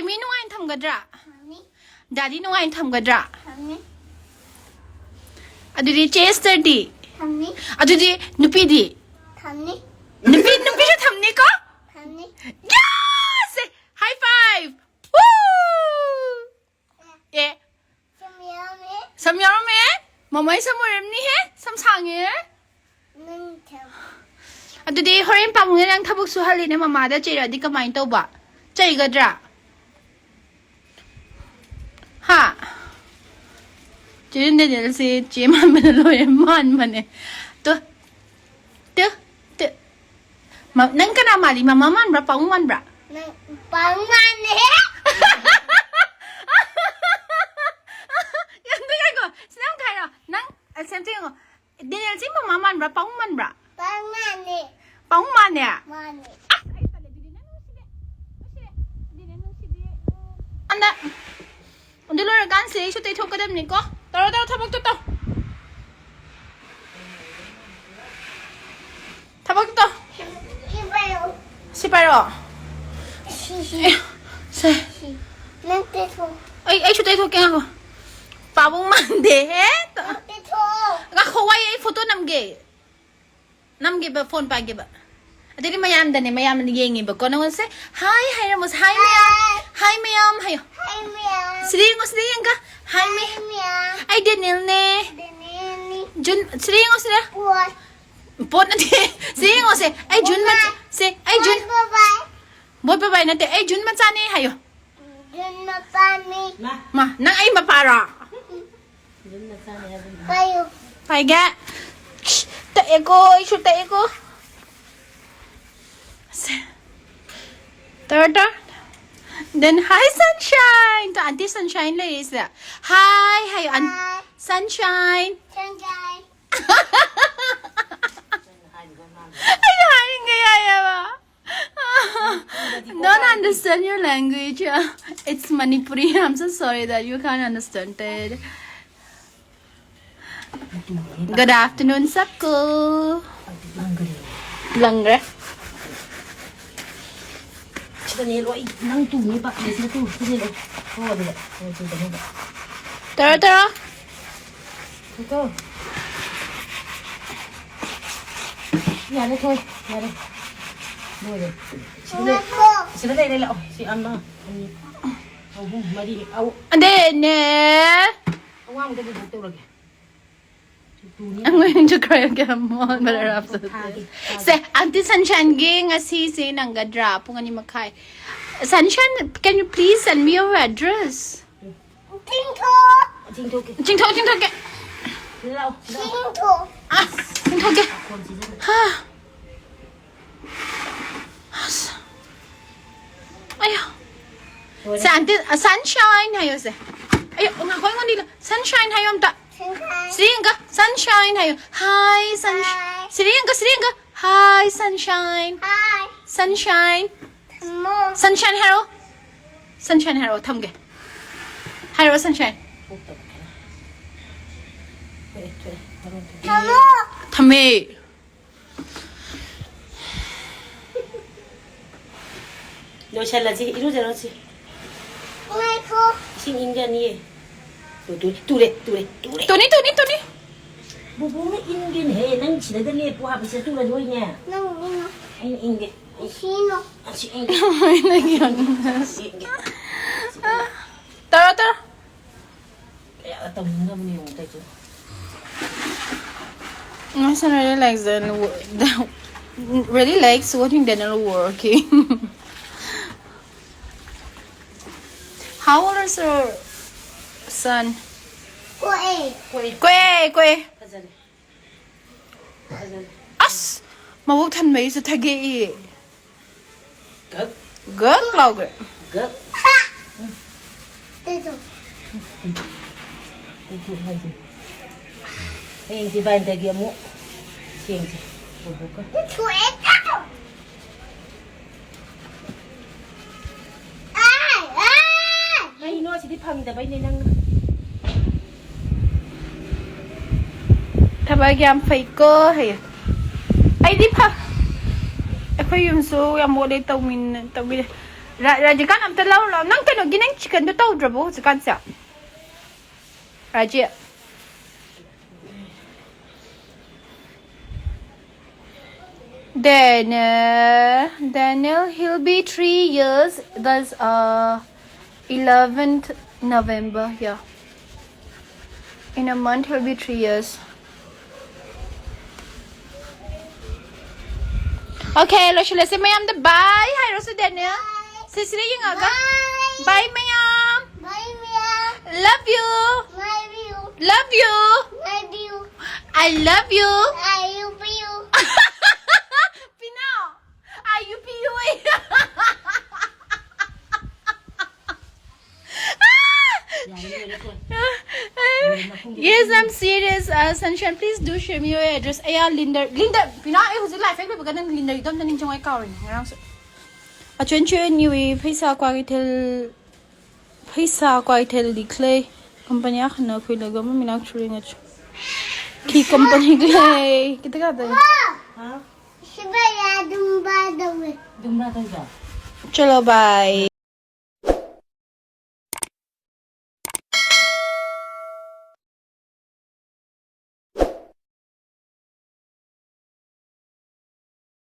mi nungai tham gadra daddy nungai tham gadra adudi chester di adudi nupi di nupi shu thamni ko yes high five woo yeah samyam me mamai samuram ni he samsang ye adudi horen pamunge nang thabuk su hali ne mama da chira di kamai to ba chai gadra ha chinde ne se cheman man lo ye man mane to nang kana mali mama man bra paung man bra paung man ne yang tu kan ko senang kai lo nang sem ting ko dinel si mama man bra paung man bra paung man ne anda undi lo gan se shu te thok kadam ni ko taro thabak to Siparo. Se. nang te tho Ai chu te thok keng ko. Pabong man de he. te tho Ga khowai ai photo namge ba phone pa ge ba. Adiri mayam dane mayam ni yengi ba ko na se hi ramos hi mayam hayo. hai mia Sringo ka hi me. mia Ai denil ne. deneni Jun sringo sira. buat Pot na de. Sringo se ai jun ma se ai jun. bye bye Boy pa bay na te ai jun ma cha ne hayo. jun ma pani Ma nang ai mapara. kayo Phải ga. Ta ego, isu ta ego. Third. Then hi sunshine. To Auntie Sunshine le is that. Hi sunshine. sanjay Ay kaya ba? Don't understand your language. It's Manipuri. I'm so sorry that you can't understand it. Good afternoon, Sakko. Langre. Tara. Nhà đây thôi, nhà đây. Ngồi đây. Xin đây đây là chị ăn mà. Ông mà đi ông. Ande ne. Ông ăn cái gì tiêu rồi kìa. I'm going to cry again more, but after this. Say, Auntie Sunshine, gang, as he say, nanga drop, ngani makai. Sunshine, can you please send me your address? Chinh thô Jingtho, ke. Lâu. Chinh thô Ah, Jingtho ke. Ha. Ayo. Say, Auntie Sunshine, hayo say. Ayo, nga koy ngani la. Sunshine, hayo amta. Sringa, Sunshine, hayo. Hi, Sunshine. Sringa. Hi, Sunshine. Hi Sunshine. Mo Sunshine Hero thamge. Hero Sunshine. Mo Thame. Rồi xem là gì, ít rồi chị. Mai cô Xin in ra đi. Tu đây. Tony. Bố nó in cái này, nâng chỉ là cái liệp qua bị sẽ tu là thôi nha. nang ino Anh in cái. sino Chị in Tara. cái. Tổng ngâm nhiều tay chứ. My son really likes watching Daniel working. How old is your son? cô ấy Quê. Ra đây. As. Mawag tan may sa tagi. Gớt. Good logger. Gớt. đây rồi Anh chị bay tay kia mũ. Xiên chị. Bố con. cô ấy cắt ai Bay nó chỉ đi phăngแต่bay này năng. Tabagyam fay ko hay. Ay di pa. Ako yung so yung mo day tawin Rajikan am telaw lo nang kano ginang chicken to taw drabo sa kansa. Raji. Daniel, he'll be 3 years. That's 11th November. Yeah. In a month, he'll be 3 years. Okay, let's say mayam the bye. Hi, Rosa Daniel. Sisri yung aga. Bye, mayam. Bye, Mia. Love you. Love you. Love you. Love you. I love you. I love you. Pino. Ayup-you. Yes, I'm serious. Sunshine, please do share me your address. Aya, Linda, Pino, who's life? I don't know Linda. You don't know anything about car. A change you pizza quality clay company. I know we love me. I'm actually not. Key company clay. Kita kata. Siya ba ya dumba daw eh. Dumba tayo. Chalo, bye.